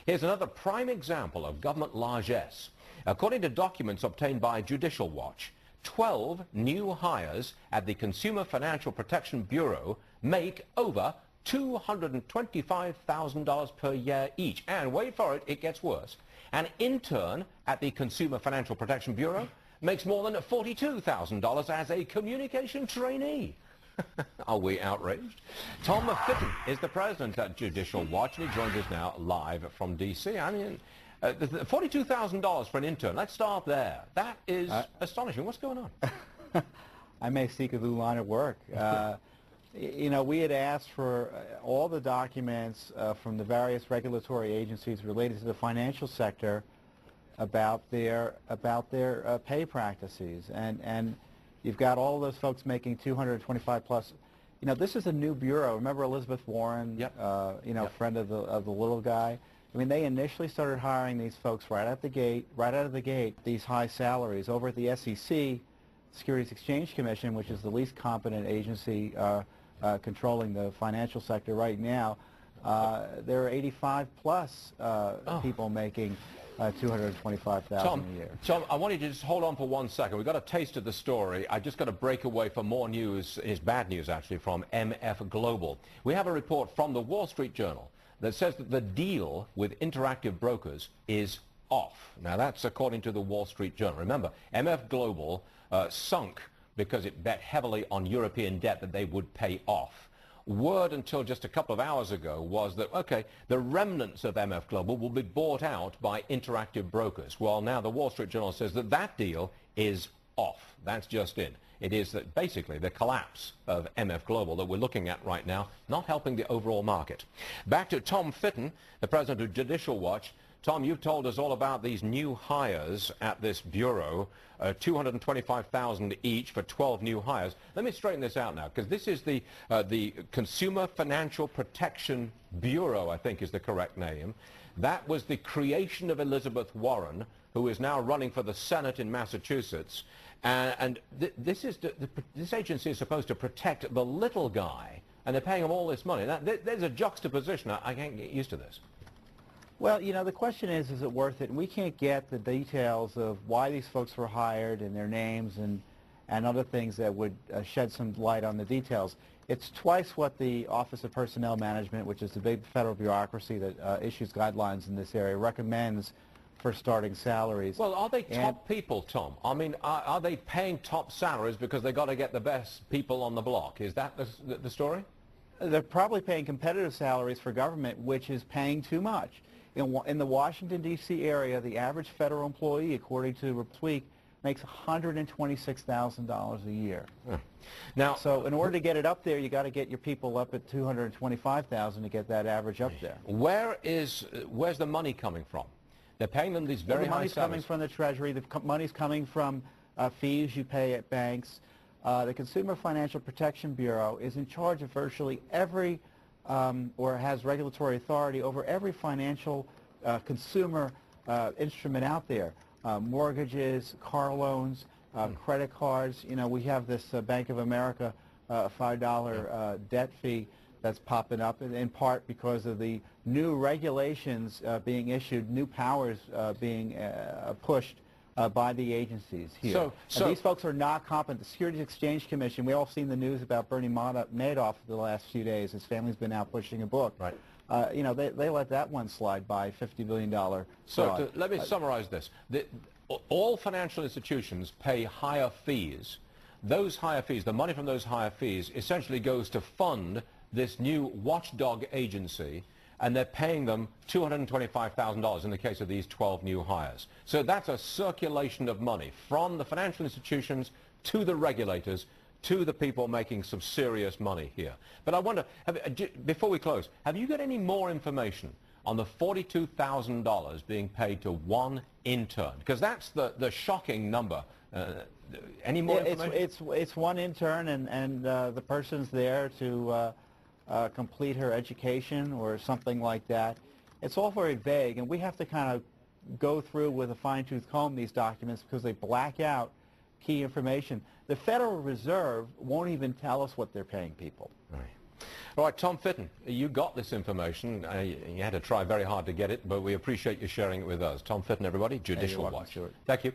Here's another prime example of government largesse. According to documents obtained by Judicial Watch, 12 new hires at the Consumer Financial Protection Bureau make over $225,000 per year each. And wait for it, it gets worse. An intern at the Consumer Financial Protection Bureau makes more than $42,000 as a communication trainee. Are we outraged? Tom Fitton is the president at Judicial Watch, and he joins us now live from D.C. I mean, $42,000 for an intern. Let's start there. That is astonishing. What's going on? I may seek a new line of work. You know, we had asked for all the documents from the various regulatory agencies related to the financial sector about their pay practices, and you've got all those folks making 225 plus. You know, this is a new bureau. Remember Elizabeth Warren? Yep. You know, friend of the little guy. I mean, they initially started hiring these folks right out of the gate. These high salaries over at the SEC, Securities Exchange Commission, which is the least competent agency controlling the financial sector right now. There are 85 plus people making $225,000 a year. Tom, I want you to just hold on for 1 second. We've got a taste of the story. I just got to break away for more news. It's bad news, actually, from MF Global. We have a report from the Wall Street Journal that says that the deal with Interactive Brokers is off. Now, that's according to the Wall Street Journal. Remember, MF Global sunk because it bet heavily on European debt that they would pay off. Word until just a couple of hours ago was that, okay, the remnants of MF Global will be bought out by Interactive Brokers. Well, now the Wall Street Journal says that that deal is off. That's just in. It is that basically the collapse of MF Global that we're looking at right now, not helping the overall market. Back to Tom Fitton, the president of Judicial Watch. Tom, you've told us all about these new hires at this bureau, $225,000 each for 12 new hires. Let me straighten this out now, because this is the Consumer Financial Protection Bureau, I think is the correct name. That was the creation of Elizabeth Warren, who is now running for the Senate in Massachusetts. This agency is supposed to protect the little guy, and they're paying him all this money. Now, there's a juxtaposition. I can't get used to this. Well, you know, the question is it worth it? And we can't get the details of why these folks were hired and their names and other things that would shed some light on the details. It's twice what the Office of Personnel Management, which is the big federal bureaucracy that issues guidelines in this area, recommends for starting salaries. Well, are they top people, Tom? I mean, are they paying top salaries because they got to get the best people on the block? Is that the story? They're probably paying competitive salaries for government, which is paying too much. In the Washington, D.C. area, the average federal employee, according to Tweak, makes $126,000 a year. Now, so in order to get it up there, you got to get your people up at $225,000 to get that average up there. Where's the money coming from? They're paying them these very high salaries. The money's coming from the Treasury. The money's coming from fees you pay at banks. The Consumer Financial Protection Bureau is in charge of virtually every or has regulatory authority over every financial consumer instrument out there. Mortgages, car loans, credit cards. You know, we have this Bank of America $5 debt fee that's popping up, in part because of the new regulations being issued, new powers being pushed by the agencies here. So these folks are not competent. The Securities Exchange Commission, we all seen the news about Bernie Madoff the last few days. His family's been out pushing a book. Right. You know, they let that one slide by, $50 billion fraud. So let me summarize this. All financial institutions pay higher fees. Those higher fees, the money from those higher fees, essentially goes to fund this new watchdog agency, and they're paying them $225,000 in the case of these 12 new hires. So that's a circulation of money from the financial institutions to the regulators to the people making some serious money here. But I wonder, before we close, have you got any more information on the $42,000 being paid to one intern? Because that's the shocking number. Any more information? It's one intern, and the person's there to complete her education or something like that. It's all very vague, and we have to kind of go through with a fine-tooth comb these documents because they black out key information. The Federal Reserve won't even tell us what they're paying people. Right. All right, Tom Fitton, you got this information. You had to try very hard to get it, but we appreciate you sharing it with us. Tom Fitton, everybody, Judicial welcome, Watch. Stuart. Thank you.